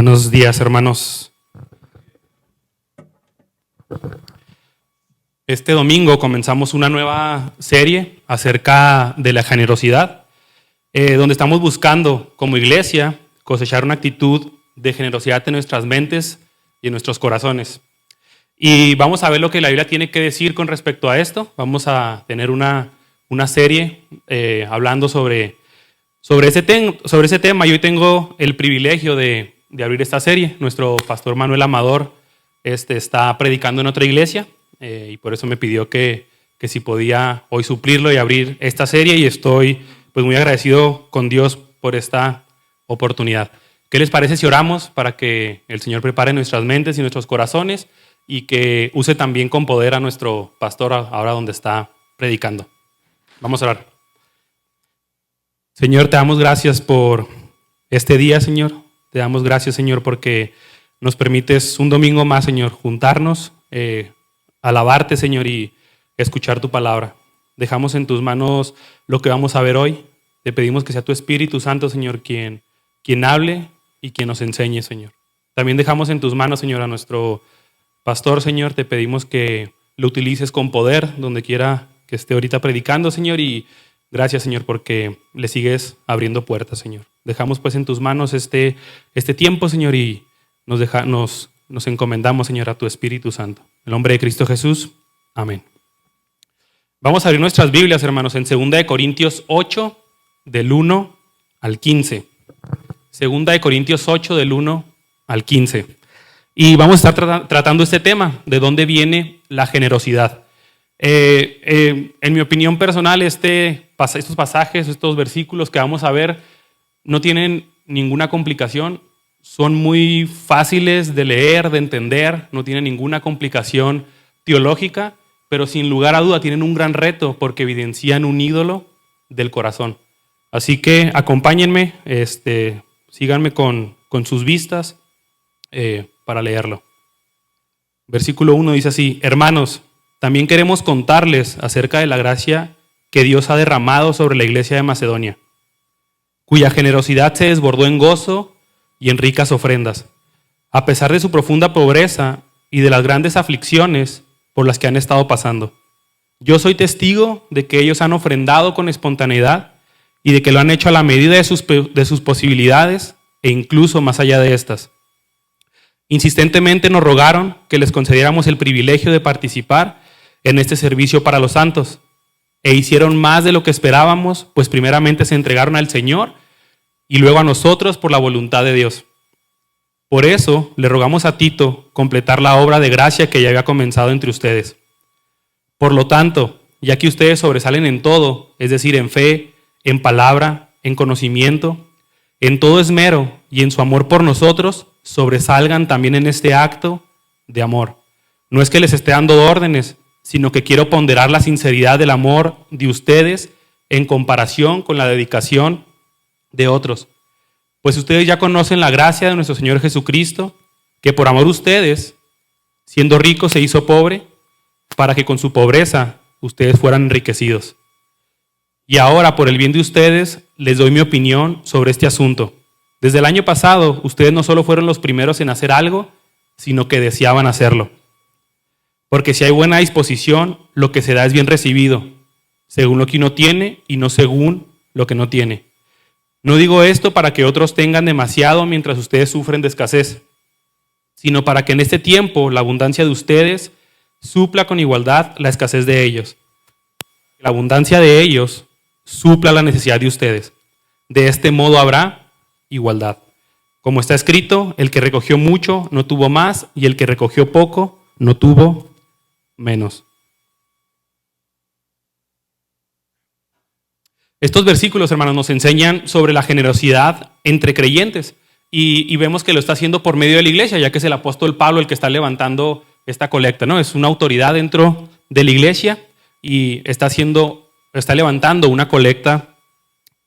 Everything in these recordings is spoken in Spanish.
Buenos días, hermanos. Este domingo comenzamos una nueva serie acerca de la generosidad, donde estamos buscando como iglesia cosechar una actitud de generosidad en nuestras mentes y en nuestros corazones. Y vamos a ver lo que la Biblia tiene que decir con respecto a esto. Vamos a tener una serie hablando sobre ese tema. Y hoy tengo el privilegio de abrir esta serie. Nuestro pastor Manuel Amador está predicando en otra iglesia y por eso me pidió que si podía hoy suplirlo y abrir esta serie, y estoy pues muy agradecido con Dios por esta oportunidad. ¿Qué les parece si oramos para que el Señor prepare nuestras mentes y nuestros corazones y que use también con poder a nuestro pastor ahora donde está predicando? Vamos a orar. Señor, te damos gracias por este día, Señor. Te damos gracias, Señor, porque nos permites un domingo más, Señor, juntarnos, alabarte, Señor, y escuchar tu palabra. Dejamos en tus manos lo que vamos a ver hoy. Te pedimos que sea tu Espíritu Santo, Señor, quien hable y quien nos enseñe, Señor. También dejamos en tus manos, Señor, a nuestro pastor, Señor. Te pedimos que lo utilices con poder donde quiera que esté ahorita predicando, Señor, y gracias, Señor, porque le sigues abriendo puertas, Señor. Dejamos pues en tus manos este tiempo, Señor, y nos encomendamos, Señor, a tu Espíritu Santo. En el nombre de Cristo Jesús, amén. Vamos a abrir nuestras Biblias, hermanos, en 2 Corintios 8, del 1 al 15. 2 Corintios 8, del 1 al 15. Y vamos a estar tratando este tema, de dónde viene la generosidad. En mi opinión personal, estos pasajes, estos versículos que vamos a ver, no tienen ninguna complicación, son muy fáciles de leer, de entender, no tienen ninguna complicación teológica, pero sin lugar a duda tienen un gran reto porque evidencian un ídolo del corazón. Así que acompáñenme, síganme con sus vistas para leerlo. Versículo 1 dice así: Hermanos, también queremos contarles acerca de la gracia que Dios ha derramado sobre la iglesia de Macedonia, cuya generosidad se desbordó en gozo y en ricas ofrendas, a pesar de su profunda pobreza y de las grandes aflicciones por las que han estado pasando. Yo soy testigo de que ellos han ofrendado con espontaneidad y de que lo han hecho a la medida de sus posibilidades e incluso más allá de estas. Insistentemente nos rogaron que les concediéramos el privilegio de participar en este servicio para los santos, e hicieron más de lo que esperábamos, pues primeramente se entregaron al Señor y luego a nosotros por la voluntad de Dios. Por eso le rogamos a Tito completar la obra de gracia que ya había comenzado entre ustedes. Por lo tanto, ya que ustedes sobresalen en todo, es decir, en fe, en palabra, en conocimiento, en todo esmero y en su amor por nosotros, sobresalgan también en este acto de amor. No es que les esté dando órdenes, sino que quiero ponderar la sinceridad del amor de ustedes en comparación con la dedicación de otros. Pues ustedes ya conocen la gracia de nuestro Señor Jesucristo, que por amor a ustedes, siendo rico, se hizo pobre, para que con su pobreza ustedes fueran enriquecidos. Y ahora, por el bien de ustedes, les doy mi opinión sobre este asunto. Desde el año pasado, ustedes no solo fueron los primeros en hacer algo, sino que deseaban hacerlo. Porque si hay buena disposición, lo que se da es bien recibido, según lo que uno tiene y no según lo que no tiene. No digo esto para que otros tengan demasiado mientras ustedes sufren de escasez, sino para que en este tiempo la abundancia de ustedes supla con igualdad la escasez de ellos. La abundancia de ellos supla la necesidad de ustedes. De este modo habrá igualdad. Como está escrito, el que recogió mucho no tuvo más, y el que recogió poco no tuvo menos. Estos versículos, hermanos, nos enseñan sobre la generosidad entre creyentes y vemos que lo está haciendo por medio de la iglesia, ya que es el apóstol Pablo el que está levantando esta colecta, ¿no? Es una autoridad dentro de la iglesia y está levantando una colecta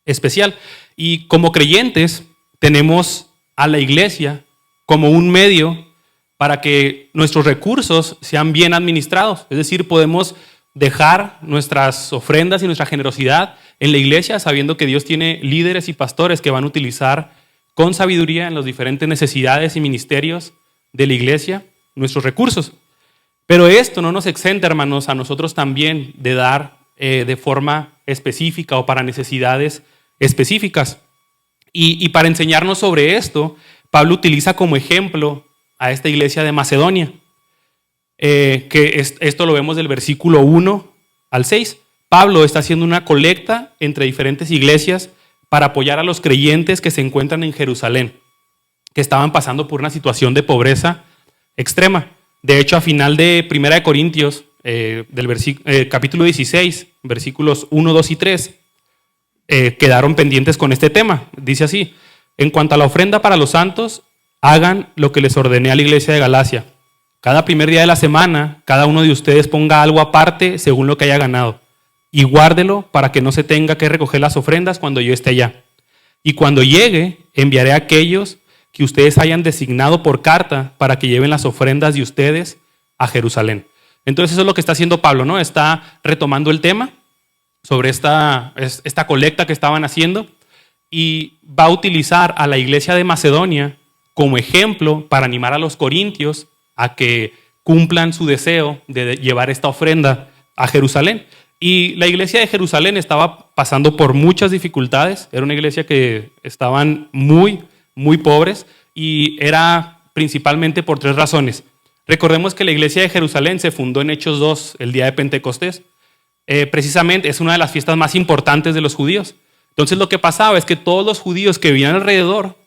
especial. Y como creyentes tenemos a la iglesia como un medio para que nuestros recursos sean bien administrados. Es decir, podemos dejar nuestras ofrendas y nuestra generosidad en la iglesia sabiendo que Dios tiene líderes y pastores que van a utilizar con sabiduría en las diferentes necesidades y ministerios de la iglesia nuestros recursos. Pero esto no nos exenta, hermanos, a nosotros también de dar de forma específica o para necesidades específicas. Y para enseñarnos sobre esto, Pablo utiliza como ejemplo a esta iglesia de Macedonia, esto lo vemos del versículo 1 al 6. Pablo está haciendo una colecta entre diferentes iglesias para apoyar a los creyentes que se encuentran en Jerusalén, que estaban pasando por una situación de pobreza extrema. De hecho, a final de 1 Corintios, capítulo 16, versículos 1, 2 y 3, quedaron pendientes con este tema. Dice así: en cuanto a la ofrenda para los santos, hagan lo que les ordené a la iglesia de Galacia. Cada primer día de la semana, cada uno de ustedes ponga algo aparte según lo que haya ganado, y guárdelo para que no se tenga que recoger las ofrendas cuando yo esté allá. Y cuando llegue, enviaré a aquellos que ustedes hayan designado por carta para que lleven las ofrendas de ustedes a Jerusalén. Entonces eso es lo que está haciendo Pablo, ¿no? Está retomando el tema sobre esta colecta que estaban haciendo y va a utilizar a la iglesia de Macedonia como ejemplo para animar a los corintios a que cumplan su deseo de llevar esta ofrenda a Jerusalén. Y la iglesia de Jerusalén estaba pasando por muchas dificultades. Era una iglesia que estaban muy pobres y era principalmente por 3 razones. Recordemos que la iglesia de Jerusalén se fundó en Hechos 2, el día de Pentecostés. Precisamente es una de las fiestas más importantes de los judíos. Entonces lo que pasaba es que todos los judíos que vivían alrededor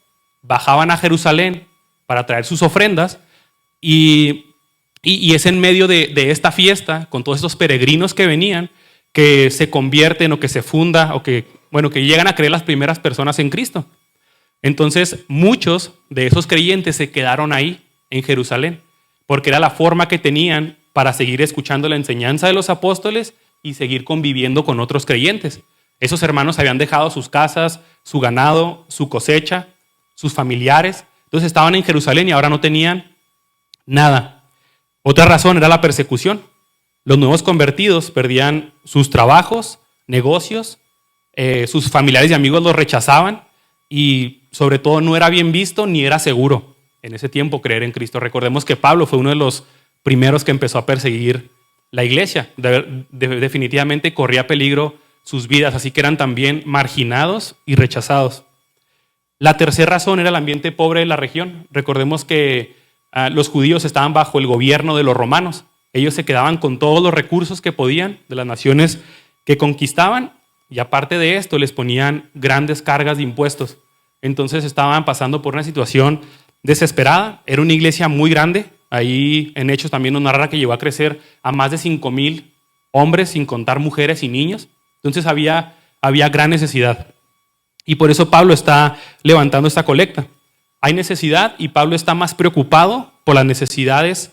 bajaban a Jerusalén para traer sus ofrendas y es en medio de esta fiesta, con todos estos peregrinos que venían, que se convierten o que se funda o que llegan a creer las primeras personas en Cristo. Entonces muchos de esos creyentes se quedaron ahí en Jerusalén porque era la forma que tenían para seguir escuchando la enseñanza de los apóstoles y seguir conviviendo con otros creyentes. Esos hermanos habían dejado sus casas, su ganado, su cosecha, sus familiares. Entonces estaban en Jerusalén y ahora no tenían nada. Otra razón era la persecución. Los nuevos convertidos perdían sus trabajos, negocios, sus familiares y amigos los rechazaban y sobre todo no era bien visto ni era seguro en ese tiempo creer en Cristo. Recordemos que Pablo fue uno de los primeros que empezó a perseguir la iglesia. Definitivamente corría peligro sus vidas, así que eran también marginados y rechazados. La tercera razón era el ambiente pobre de la región. Recordemos que los judíos estaban bajo el gobierno de los romanos. Ellos se quedaban con todos los recursos que podían de las naciones que conquistaban y aparte de esto les ponían grandes cargas de impuestos. Entonces estaban pasando por una situación desesperada. Era una iglesia muy grande. Ahí en Hechos también nos narra que llegó a crecer a más de 5,000 hombres, sin contar mujeres y niños. Entonces había gran necesidad. Y por eso Pablo está levantando esta colecta. Hay necesidad y Pablo está más preocupado por las necesidades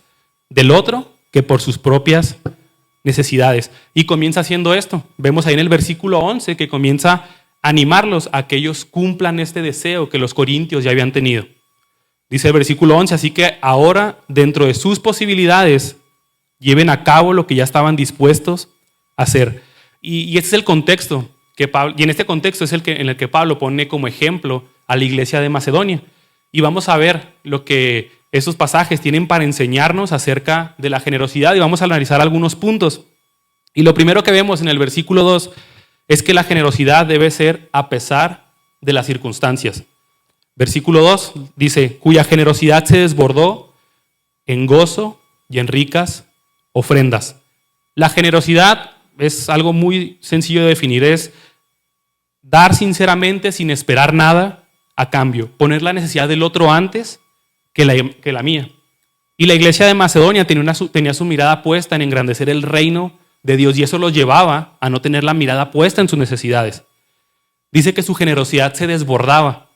del otro que por sus propias necesidades. Y comienza haciendo esto. Vemos ahí en el versículo 11 que comienza a animarlos a que ellos cumplan este deseo que los corintios ya habían tenido. Dice el versículo 11, así que ahora dentro de sus posibilidades lleven a cabo lo que ya estaban dispuestos a hacer. Y este es el contexto que Pablo, y en este contexto es en el que Pablo pone como ejemplo a la iglesia de Macedonia. Y vamos a ver lo que esos pasajes tienen para enseñarnos acerca de la generosidad y vamos a analizar algunos puntos. Y lo primero que vemos en el versículo 2 es que la generosidad debe ser a pesar de las circunstancias. Versículo 2 dice, cuya generosidad se desbordó en gozo y en ricas ofrendas. La generosidad es algo muy sencillo de definir, es dar sinceramente sin esperar nada a cambio, poner la necesidad del otro antes que la mía. Y la iglesia de Macedonia tenía su mirada puesta en engrandecer el reino de Dios y eso los llevaba a no tener la mirada puesta en sus necesidades. Dice que su generosidad se desbordaba.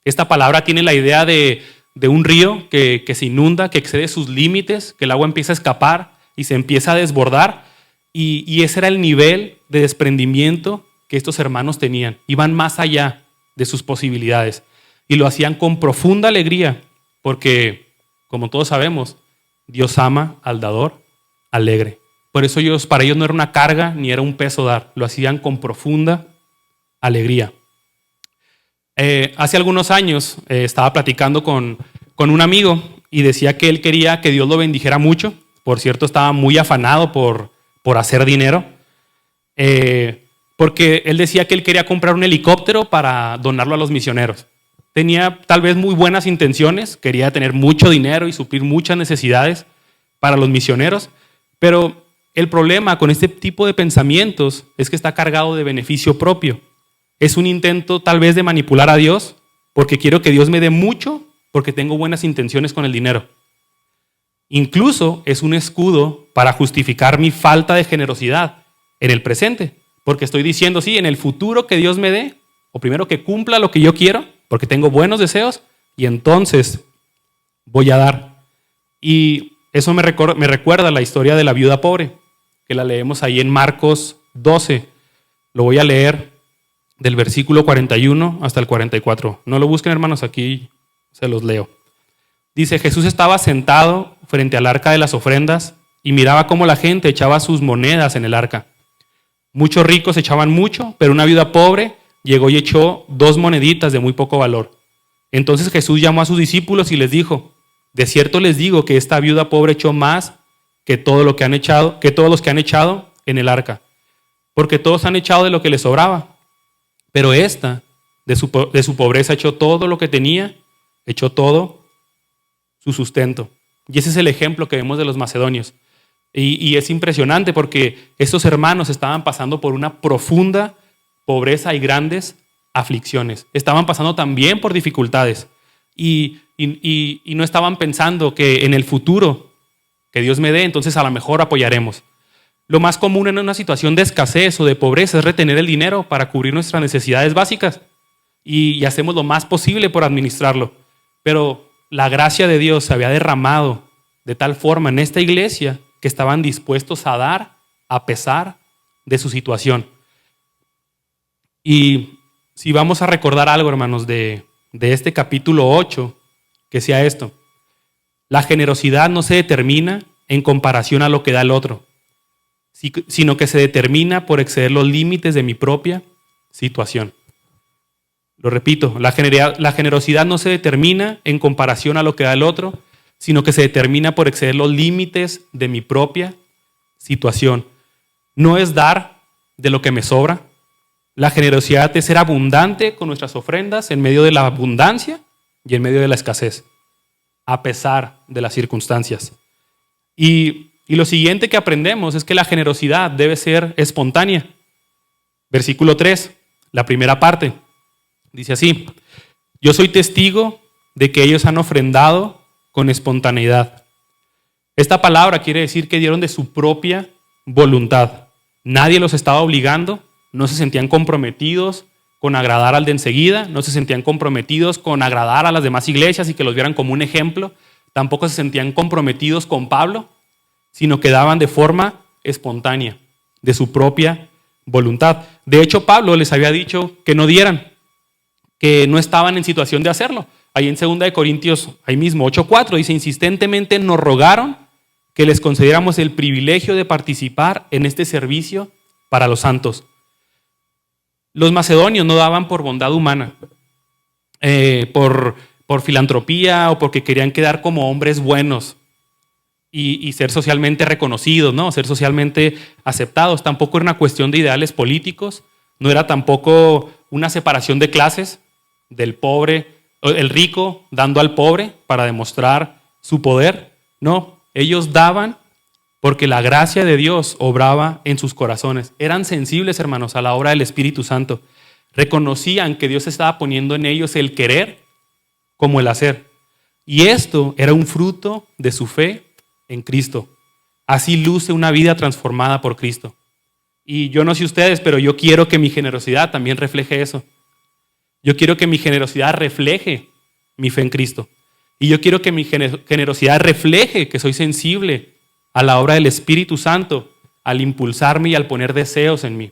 Esta palabra tiene la idea de un río que se inunda, que excede sus límites, que el agua empieza a escapar y se empieza a desbordar. Y ese era el nivel de desprendimiento que estos hermanos tenían. Iban más allá de sus posibilidades y lo hacían con profunda alegría porque, como todos sabemos, Dios ama al dador alegre. Por eso para ellos no era una carga ni era un peso dar, lo hacían con profunda alegría. Hace algunos años estaba platicando con un amigo y decía que él quería que Dios lo bendijera mucho. Por cierto, estaba muy afanado por hacer dinero. Porque él decía que él quería comprar un helicóptero para donarlo a los misioneros. Tenía tal vez muy buenas intenciones, quería tener mucho dinero y suplir muchas necesidades para los misioneros, pero el problema con este tipo de pensamientos es que está cargado de beneficio propio. Es un intento tal vez de manipular a Dios porque quiero que Dios me dé mucho porque tengo buenas intenciones con el dinero. Incluso es un escudo para justificar mi falta de generosidad en el presente, porque estoy diciendo, sí, en el futuro que Dios me dé, o primero que cumpla lo que yo quiero, porque tengo buenos deseos, y entonces voy a dar. Y eso me recuerda la historia de la viuda pobre, que la leemos ahí en Marcos 12. Lo voy a leer del versículo 41 hasta el 44. No lo busquen, hermanos, aquí se los leo. Dice, Jesús estaba sentado frente al arca de las ofrendas y miraba cómo la gente echaba sus monedas en el arca. Muchos ricos echaban mucho, pero una viuda pobre llegó y echó 2 moneditas de muy poco valor. Entonces Jesús llamó a sus discípulos y les dijo, de cierto les digo que esta viuda pobre echó más que todos los que han echado en el arca, porque todos han echado de lo que les sobraba, pero esta de su pobreza echó todo lo que tenía, echó todo su sustento. Y ese es el ejemplo que vemos de los macedonios. Y es impresionante porque estos hermanos estaban pasando por una profunda pobreza y grandes aflicciones. Estaban pasando también por dificultades. Y no estaban pensando que en el futuro que Dios me dé, entonces a lo mejor apoyaremos. Lo más común en una situación de escasez o de pobreza es retener el dinero para cubrir nuestras necesidades básicas. Y hacemos lo más posible por administrarlo. Pero la gracia de Dios se había derramado de tal forma en esta iglesia que estaban dispuestos a dar a pesar de su situación. Y si vamos a recordar algo, hermanos, de este capítulo 8, que sea esto. La generosidad no se determina en comparación a lo que da el otro, sino que se determina por exceder los límites de mi propia situación. Lo repito, la generosidad no se determina en comparación a lo que da el otro, sino que se determina por exceder los límites de mi propia situación. No es dar de lo que me sobra. La generosidad es ser abundante con nuestras ofrendas en medio de la abundancia y en medio de la escasez, a pesar de las circunstancias. Y lo siguiente que aprendemos es que la generosidad debe ser espontánea. Versículo 3, la primera parte. Dice así, yo soy testigo de que ellos han ofrendado con espontaneidad. Esta palabra quiere decir que dieron de su propia voluntad. Nadie los estaba obligando, no se sentían comprometidos con agradar al de enseguida, no se sentían comprometidos con agradar a las demás iglesias y que los vieran como un ejemplo, tampoco se sentían comprometidos con Pablo, sino que daban de forma espontánea, de su propia voluntad. De hecho, Pablo les había dicho que no dieran, que no estaban en situación de hacerlo. Ahí en 2 Corintios, ahí mismo, 8:4, dice, insistentemente nos rogaron que les concediéramos el privilegio de participar en este servicio para los santos. Los macedonios no daban por bondad humana, por filantropía o porque querían quedar como hombres buenos y ser socialmente reconocidos, ¿no? Ser socialmente aceptados. Tampoco era una cuestión de ideales políticos, no era tampoco una separación de clases, del pobre, el rico dando al pobre para demostrar su poder. No, ellos daban porque la gracia de Dios obraba en sus corazones. Eran sensibles, hermanos, a la obra del Espíritu Santo. Reconocían que Dios estaba poniendo en ellos el querer como el hacer. Y esto era un fruto de su fe en Cristo. Así luce una vida transformada por Cristo. Y yo no sé ustedes, pero yo quiero que mi generosidad también refleje eso. Yo quiero que mi generosidad refleje mi fe en Cristo. Y yo quiero que mi generosidad refleje que soy sensible a la obra del Espíritu Santo, al impulsarme y al poner deseos en mí.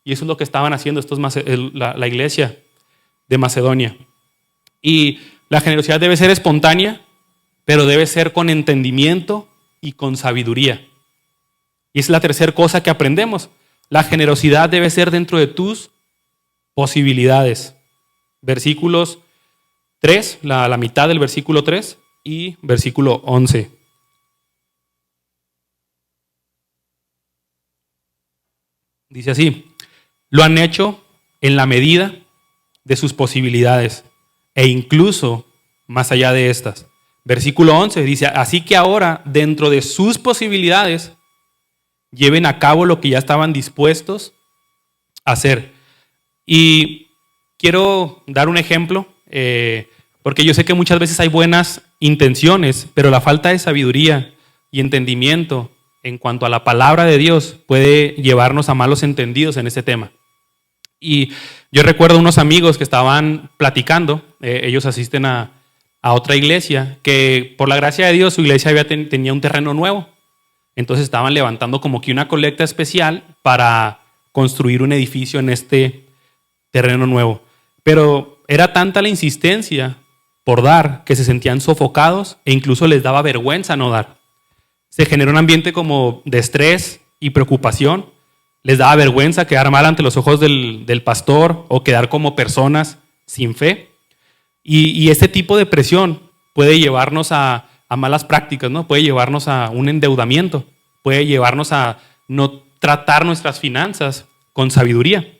Y eso es lo que estaban haciendo la iglesia de Macedonia. Y la generosidad debe ser espontánea, pero debe ser con entendimiento y con sabiduría. Y es la tercera cosa que aprendemos. La generosidad debe ser dentro de tus posibilidades. versículos 3, la mitad del versículo 3 y versículo 11. Dice así: lo han hecho en la medida de sus posibilidades e incluso más allá de estas. Versículo 11 dice: así que ahora, dentro de sus posibilidades, lleven a cabo lo que ya estaban dispuestos a hacer. Y quiero dar un ejemplo, porque yo sé que muchas veces hay buenas intenciones, pero la falta de sabiduría y entendimiento en cuanto a la palabra de Dios puede llevarnos a malos entendidos en este tema. Y yo recuerdo unos amigos que estaban platicando, ellos asisten a otra iglesia, que por la gracia de Dios su iglesia tenía un terreno nuevo. Entonces estaban levantando como que una colecta especial para construir un edificio en este terreno nuevo. Pero era tanta la insistencia por dar que se sentían sofocados e incluso les daba vergüenza no dar. Se generó un ambiente como de estrés y preocupación. Les daba vergüenza quedar mal ante los ojos del pastor o quedar como personas sin fe. Y este tipo de presión puede llevarnos a malas prácticas, ¿no? Puede llevarnos a un endeudamiento, puede llevarnos a no tratar nuestras finanzas con sabiduría.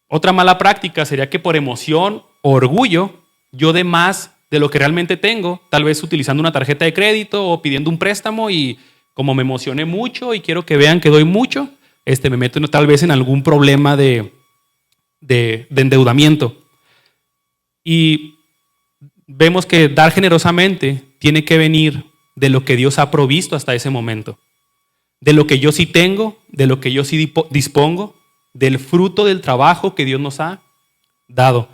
Otra mala práctica sería que por emoción o orgullo yo dé más de lo que realmente tengo, tal vez utilizando una tarjeta de crédito o pidiendo un préstamo, y como me emocioné mucho y quiero que vean que doy mucho, me meto tal vez en algún problema de endeudamiento. Y vemos que dar generosamente tiene que venir de lo que Dios ha provisto hasta ese momento, de lo que yo sí tengo, de lo que yo sí dispongo, del fruto del trabajo que Dios nos ha dado.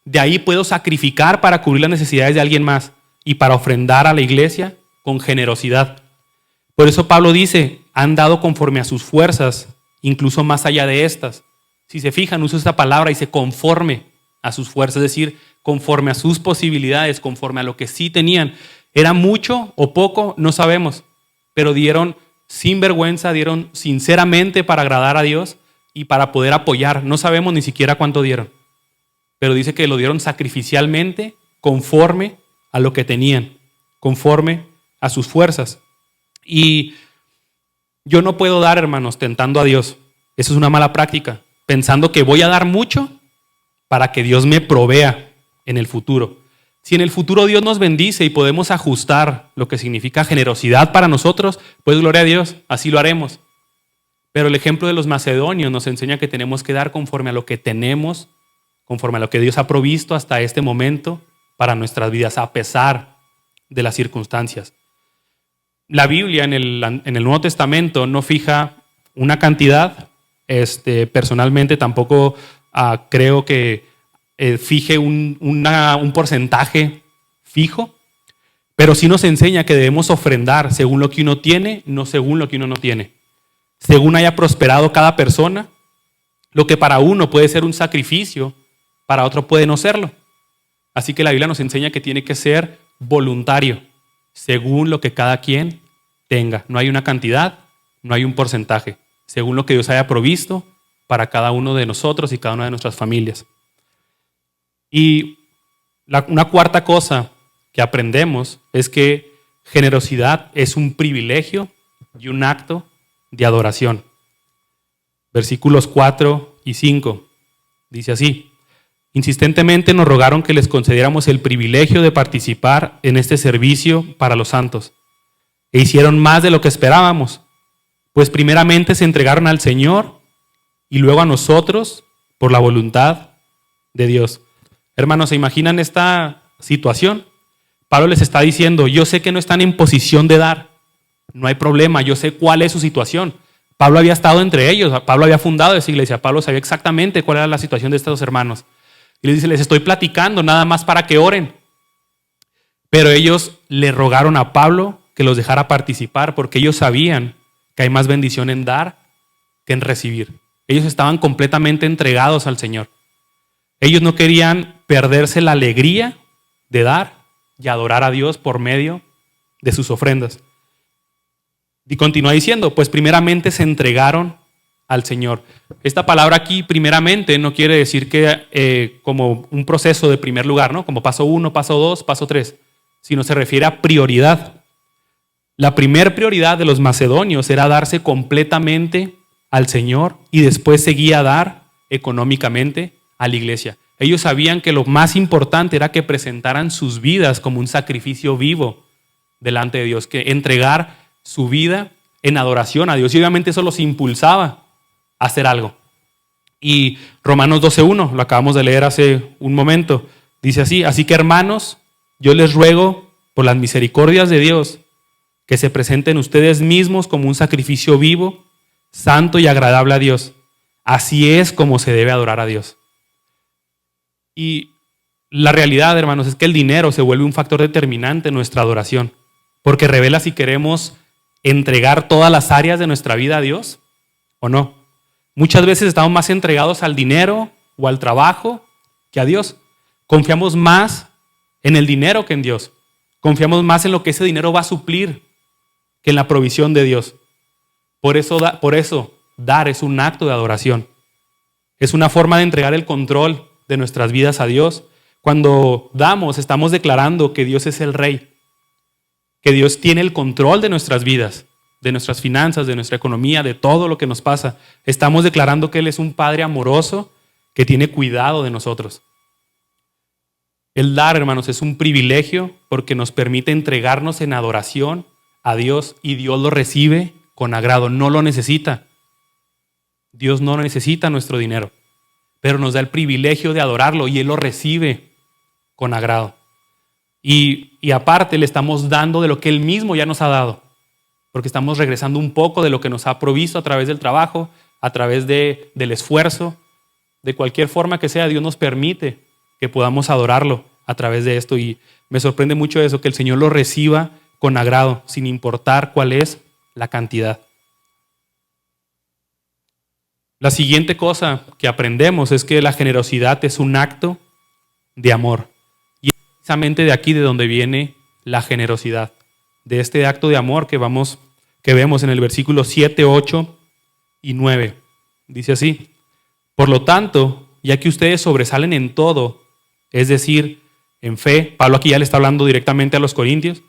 De ahí puedo sacrificar para cubrir las necesidades de alguien más y para ofrendar a la iglesia con generosidad. Por eso Pablo dice: han dado conforme a sus fuerzas, incluso más allá de estas. Si se fijan, usa esta palabra, dice conforme a sus fuerzas, es decir, conforme a sus posibilidades, conforme a lo que sí tenían. ¿Era mucho o poco? No sabemos, pero dieron sin vergüenza, dieron sinceramente para agradar a Dios y para poder apoyar. No sabemos ni siquiera cuánto dieron, pero dice que lo dieron sacrificialmente, conforme a lo que tenían, conforme a sus fuerzas. Y yo no puedo dar, hermanos, tentando a Dios. Eso es una mala práctica, pensando que voy a dar mucho para que Dios me provea en el futuro. Si en el futuro Dios nos bendice y podemos ajustar lo que significa generosidad para nosotros, pues gloria a Dios, así lo haremos. Pero el ejemplo de los macedonios nos enseña que tenemos que dar conforme a lo que tenemos, conforme a lo que Dios ha provisto hasta este momento para nuestras vidas, a pesar de las circunstancias. La Biblia en el Nuevo Testamento no fija una cantidad. Personalmente tampoco creo que fije un porcentaje fijo, pero sí nos enseña que debemos ofrendar según lo que uno tiene, no según lo que uno no tiene. Según haya prosperado cada persona, lo que para uno puede ser un sacrificio, para otro puede no serlo. Así que la Biblia nos enseña que tiene que ser voluntario, según lo que cada quien tenga. No hay una cantidad, no hay un porcentaje, según lo que Dios haya provisto para cada uno de nosotros y cada una de nuestras familias. Y una cuarta cosa que aprendemos es que generosidad es un privilegio y un acto de adoración. Versículos 4 y 5 dice así: insistentemente nos rogaron que les concediéramos el privilegio de participar en este servicio para los santos, e hicieron más de lo que esperábamos, pues primeramente se entregaron al Señor y luego a nosotros por la voluntad de Dios. Hermanos, ¿se imaginan esta situación? Pablo les está diciendo: yo sé que no están en posición de dar, no hay problema, yo sé cuál es su situación. Pablo había estado entre ellos, Pablo había fundado esa iglesia, Pablo sabía exactamente cuál era la situación de estos hermanos. Y les dice: les estoy platicando nada más para que oren. Pero ellos le rogaron a Pablo que los dejara participar, porque ellos sabían que hay más bendición en dar que en recibir. Ellos estaban completamente entregados al Señor. Ellos no querían perderse la alegría de dar y adorar a Dios por medio de sus ofrendas. Y continúa diciendo: pues primeramente se entregaron al Señor. Esta palabra aquí, primeramente, no quiere decir que como un proceso de primer lugar, ¿no? Como paso 1, paso 2, paso 3, sino se refiere a prioridad. La primer prioridad de los macedonios era darse completamente al Señor y después seguía a dar económicamente a la iglesia. Ellos sabían que lo más importante era que presentaran sus vidas como un sacrificio vivo delante de Dios, que entregar su vida en adoración a Dios. Y obviamente eso los impulsaba a hacer algo. Y Romanos 12:1, lo acabamos de leer hace un momento, dice así: así que hermanos, yo les ruego por las misericordias de Dios que se presenten ustedes mismos como un sacrificio vivo, santo y agradable a Dios. Así es como se debe adorar a Dios. Y la realidad, hermanos, es que el dinero se vuelve un factor determinante en nuestra adoración, porque revela si queremos entregar todas las áreas de nuestra vida a Dios o no. Muchas veces estamos más entregados al dinero o al trabajo que a Dios. Confiamos más en el dinero que en Dios. Confiamos más en lo que ese dinero va a suplir que en la provisión de Dios. Por eso dar es un acto de adoración. Es una forma de entregar el control de nuestras vidas a Dios. Cuando damos, estamos declarando que Dios es el Rey, que Dios tiene el control de nuestras vidas, de nuestras finanzas, de nuestra economía, de todo lo que nos pasa. Estamos declarando que Él es un Padre amoroso que tiene cuidado de nosotros. El dar, hermanos, es un privilegio porque nos permite entregarnos en adoración a Dios y Dios lo recibe con agrado. No lo necesita. Dios no necesita nuestro dinero, pero nos da el privilegio de adorarlo y Él lo recibe con agrado. Y aparte le estamos dando de lo que Él mismo ya nos ha dado, porque estamos regresando un poco de lo que nos ha provisto a través del trabajo, a través del esfuerzo, de cualquier forma que sea. Dios nos permite que podamos adorarlo a través de esto y me sorprende mucho eso, que el Señor lo reciba con agrado, sin importar cuál es la cantidad. La siguiente cosa que aprendemos es que la generosidad es un acto de amor. Y es precisamente de aquí de donde viene la generosidad, de este acto de amor que vemos en el versículo 7, 8 y 9. Dice así: por lo tanto, ya que ustedes sobresalen en todo, es decir, en fe, Pablo aquí ya le está hablando directamente a los corintios,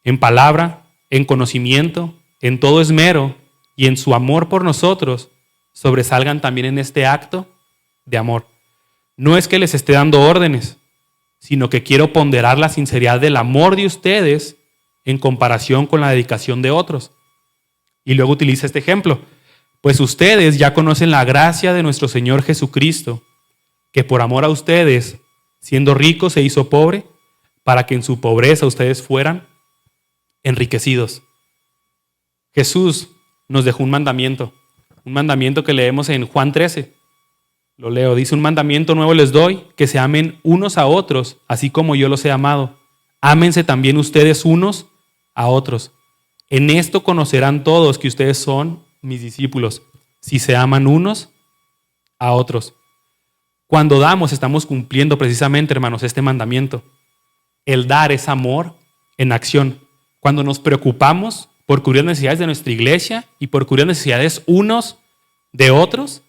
en palabra, en conocimiento, en todo esmero y en su amor por nosotros, sobresalgan también en este acto de amor. No es que les esté dando órdenes, sino que quiero ponderar la sinceridad del amor de ustedes en comparación con la dedicación de otros. Y luego utiliza este ejemplo: pues ustedes ya conocen la gracia de nuestro Señor Jesucristo, que por amor a ustedes, siendo rico, se hizo pobre, para que en su pobreza ustedes fueran enriquecidos. Jesús nos dejó un mandamiento que leemos en Juan 13. Lo leo, dice: un mandamiento nuevo les doy, que se amen unos a otros, así como yo los he amado. Ámense también ustedes unos a otros. En esto conocerán todos que ustedes son mis discípulos, si se aman unos a otros. Cuando damos, estamos cumpliendo precisamente, hermanos, este mandamiento. El dar es amor en acción. Cuando nos preocupamos por cubrir las necesidades de nuestra iglesia y por cubrir las necesidades unos de otros,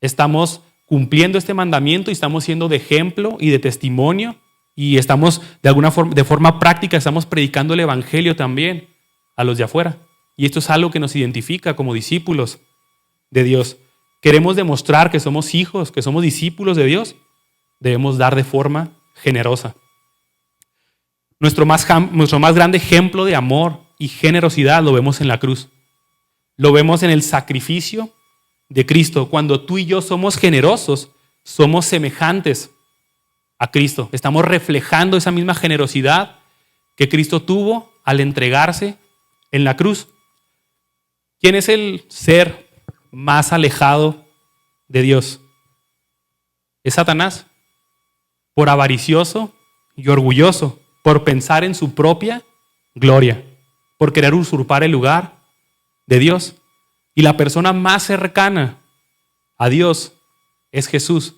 estamos cumpliendo este mandamiento y estamos siendo de ejemplo y de testimonio y estamos de forma práctica, estamos predicando el evangelio también a los de afuera. Y esto es algo que nos identifica como discípulos de Dios. Queremos demostrar que somos hijos, que somos discípulos de Dios. Debemos dar de forma generosa. Nuestro más grande ejemplo de amor y generosidad lo vemos en la cruz. Lo vemos en el sacrificio de Cristo. Cuando tú y yo somos generosos, somos semejantes a Cristo. Estamos reflejando esa misma generosidad que Cristo tuvo al entregarse en la cruz. ¿Quién es el ser más alejado de Dios? Es Satanás. Por avaricioso y orgulloso, por pensar en su propia gloria, por querer usurpar el lugar de Dios. Y la persona más cercana a Dios es Jesús.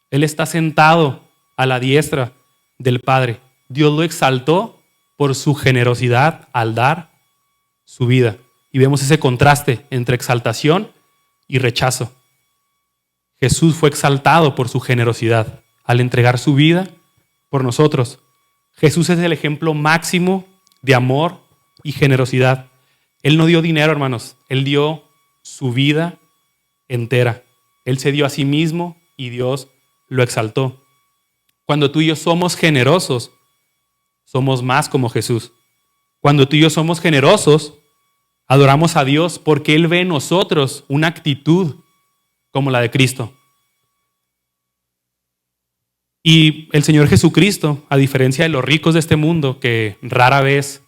Él está sentado a la diestra del Padre. Dios lo exaltó por su generosidad al dar su vida. Y vemos ese contraste entre exaltación y rechazo. Jesús fue exaltado por su generosidad al entregar su vida por nosotros. Jesús es el ejemplo máximo de amor y generosidad. Él no dio dinero, hermanos. Él dio su vida entera. Él se dio a sí mismo y Dios lo exaltó. Cuando tú y yo somos generosos, somos más como Jesús. Cuando tú y yo somos generosos, adoramos a Dios porque Él ve en nosotros una actitud como la de Cristo. Y el Señor Jesucristo, a diferencia de los ricos de este mundo que rara vez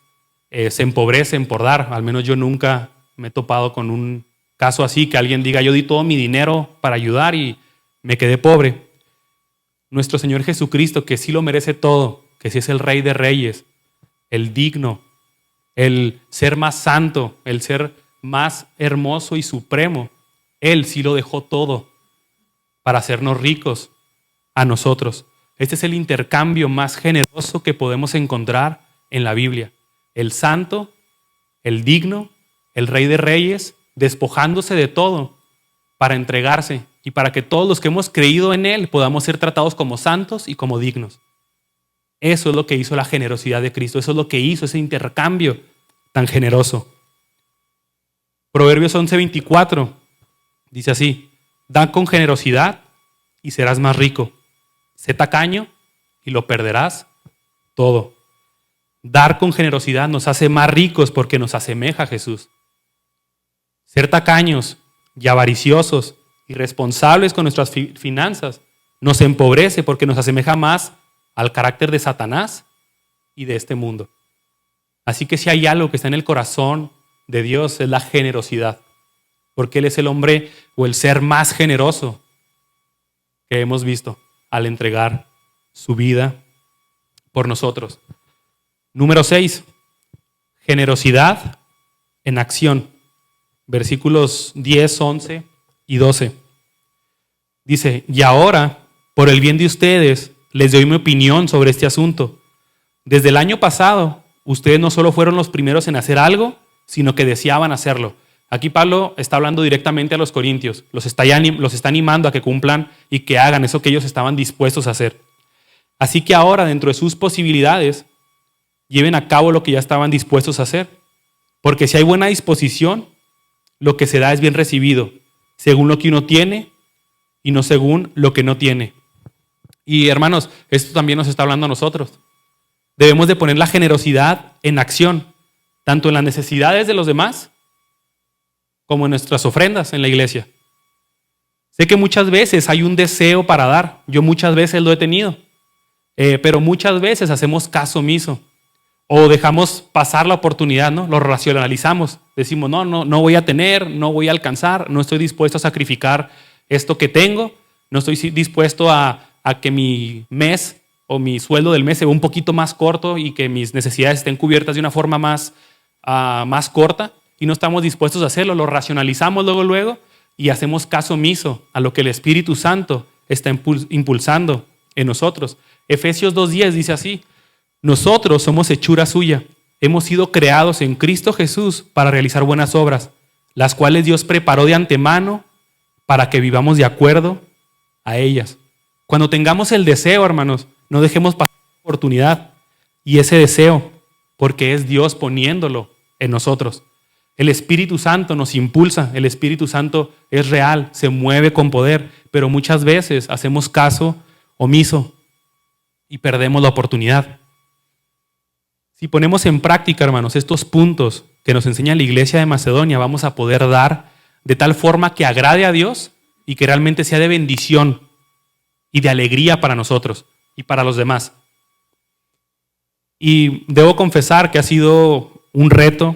se empobrecen por dar, al menos yo nunca me he topado con un caso así, que alguien diga, yo di todo mi dinero para ayudar y me quedé pobre. Nuestro Señor Jesucristo, que sí lo merece todo, que sí es el Rey de Reyes, el digno, el ser más santo, el ser más hermoso y supremo, Él sí lo dejó todo para hacernos ricos a nosotros. Este es el intercambio más generoso que podemos encontrar en la Biblia. El santo, el digno, el Rey de Reyes, despojándose de todo para entregarse y para que todos los que hemos creído en Él podamos ser tratados como santos y como dignos. Eso es lo que hizo la generosidad de Cristo. Eso es lo que hizo ese intercambio tan generoso. Proverbios 11:24 dice así: da con generosidad y serás más rico. Sé tacaño y lo perderás todo. Dar con generosidad nos hace más ricos porque nos asemeja a Jesús. Ser tacaños y avariciosos, irresponsables con nuestras finanzas, nos empobrece porque nos asemeja más al carácter de Satanás y de este mundo. Así que si hay algo que está en el corazón de Dios es la generosidad, porque Él es el hombre o el ser más generoso que hemos visto al entregar su vida por nosotros. Número 6, generosidad en acción. Versículos 10, 11 y 12. Dice, y ahora, por el bien de ustedes, les doy mi opinión sobre este asunto. Desde el año pasado, ustedes no solo fueron los primeros en hacer algo, sino que deseaban hacerlo. Aquí Pablo está hablando directamente a los corintios. Los está animando a que cumplan y que hagan eso que ellos estaban dispuestos a hacer. Así que ahora, dentro de sus posibilidades, lleven a cabo lo que ya estaban dispuestos a hacer. Porque si hay buena disposición, lo que se da es bien recibido, según lo que uno tiene y no según lo que no tiene. Y hermanos, esto también nos está hablando a nosotros. Debemos de poner la generosidad en acción, tanto en las necesidades de los demás como en nuestras ofrendas en la iglesia. Sé que muchas veces hay un deseo para dar, yo muchas veces lo he tenido, pero muchas veces hacemos caso omiso o dejamos pasar la oportunidad, ¿no? Lo racionalizamos, decimos no voy a tener, no voy a alcanzar, no estoy dispuesto a sacrificar esto que tengo, no estoy dispuesto a que mi mes o mi sueldo del mes se vea un poquito más corto y que mis necesidades estén cubiertas de una forma más corta, y no estamos dispuestos a hacerlo, lo racionalizamos luego y hacemos caso omiso a lo que el Espíritu Santo está impulsando en nosotros. Efesios 2:10 dice así: nosotros somos hechura suya, hemos sido creados en Cristo Jesús para realizar buenas obras, las cuales Dios preparó de antemano para que vivamos de acuerdo a ellas. Cuando tengamos el deseo, hermanos, no dejemos pasar la oportunidad y ese deseo, porque es Dios poniéndolo en nosotros. El Espíritu Santo nos impulsa, el Espíritu Santo es real, se mueve con poder, pero muchas veces hacemos caso omiso y perdemos la oportunidad. Si ponemos en práctica, hermanos, estos puntos que nos enseña la iglesia de Macedonia, vamos a poder dar de tal forma que agrade a Dios y que realmente sea de bendición y de alegría para nosotros y para los demás. Y debo confesar que ha sido un reto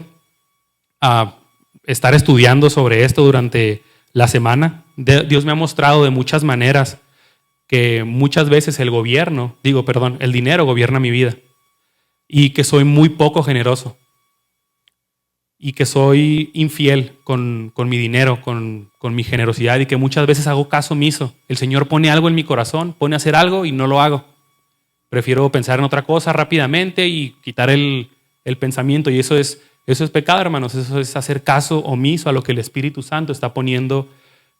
estar estudiando sobre esto durante la semana. Dios me ha mostrado de muchas maneras que muchas veces el dinero gobierna mi vida y que soy muy poco generoso y que soy infiel con mi dinero, con mi generosidad, y que muchas veces hago caso omiso. El Señor pone algo en mi corazón, pone a hacer algo y no lo hago. Prefiero pensar en otra cosa rápidamente y quitar el pensamiento, y eso es pecado, hermanos. Eso es hacer caso omiso a lo que el Espíritu Santo está poniendo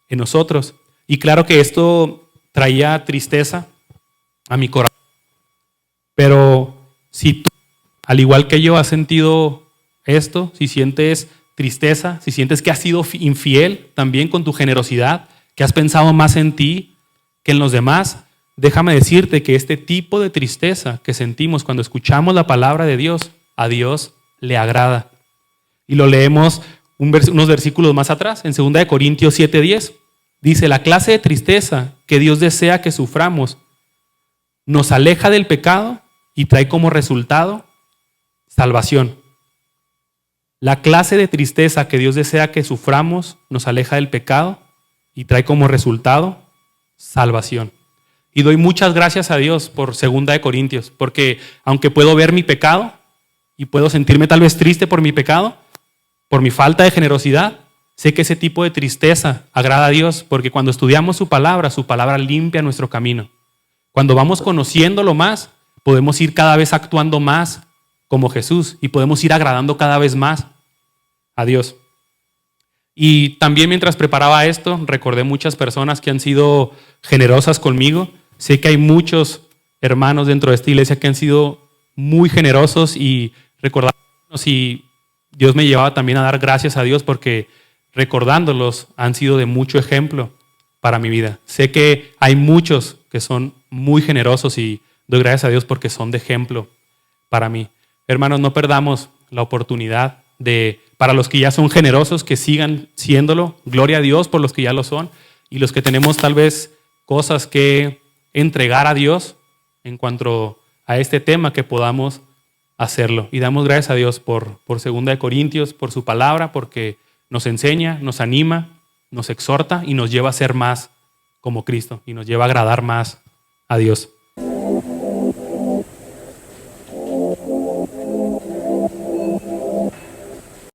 en nosotros. Y claro que esto traía tristeza a mi corazón. Pero si tú, al igual que yo, has sentido esto, si sientes tristeza, si sientes que has sido infiel también con tu generosidad, que has pensado más en ti que en los demás, déjame decirte que este tipo de tristeza que sentimos cuando escuchamos la palabra de Dios, a Dios le agrada. Y lo leemos unos versículos más atrás, en 2 Corintios 7:10. Dice, la clase de tristeza que Dios desea que suframos nos aleja del pecado y trae como resultado salvación. La clase de tristeza que Dios desea que suframos nos aleja del pecado y trae como resultado salvación. Y doy muchas gracias a Dios por 2 Corintios, porque aunque puedo ver mi pecado y puedo sentirme tal vez triste por mi pecado, por mi falta de generosidad, sé que ese tipo de tristeza agrada a Dios, porque cuando estudiamos su palabra limpia nuestro camino. Cuando vamos conociéndolo más, podemos ir cada vez actuando más como Jesús y podemos ir agradando cada vez más a Dios. Y también mientras preparaba esto, recordé muchas personas que han sido generosas conmigo. Sé que hay muchos hermanos dentro de esta iglesia que han sido muy generosos y recordándonos, y Dios me llevaba también a dar gracias a Dios porque recordándolos han sido de mucho ejemplo para mi vida. Sé que hay muchos que son muy generosos y doy gracias a Dios porque son de ejemplo para mí. Hermanos, no perdamos la oportunidad para los que ya son generosos, que sigan siéndolo. Gloria a Dios por los que ya lo son. Y los que tenemos tal vez cosas que entregar a Dios en cuanto a este tema, que podamos hacerlo. Y damos gracias a Dios por 2 Corintios, por su palabra, porque nos enseña, nos anima, nos exhorta y nos lleva a ser más como Cristo y nos lleva a agradar más a Dios.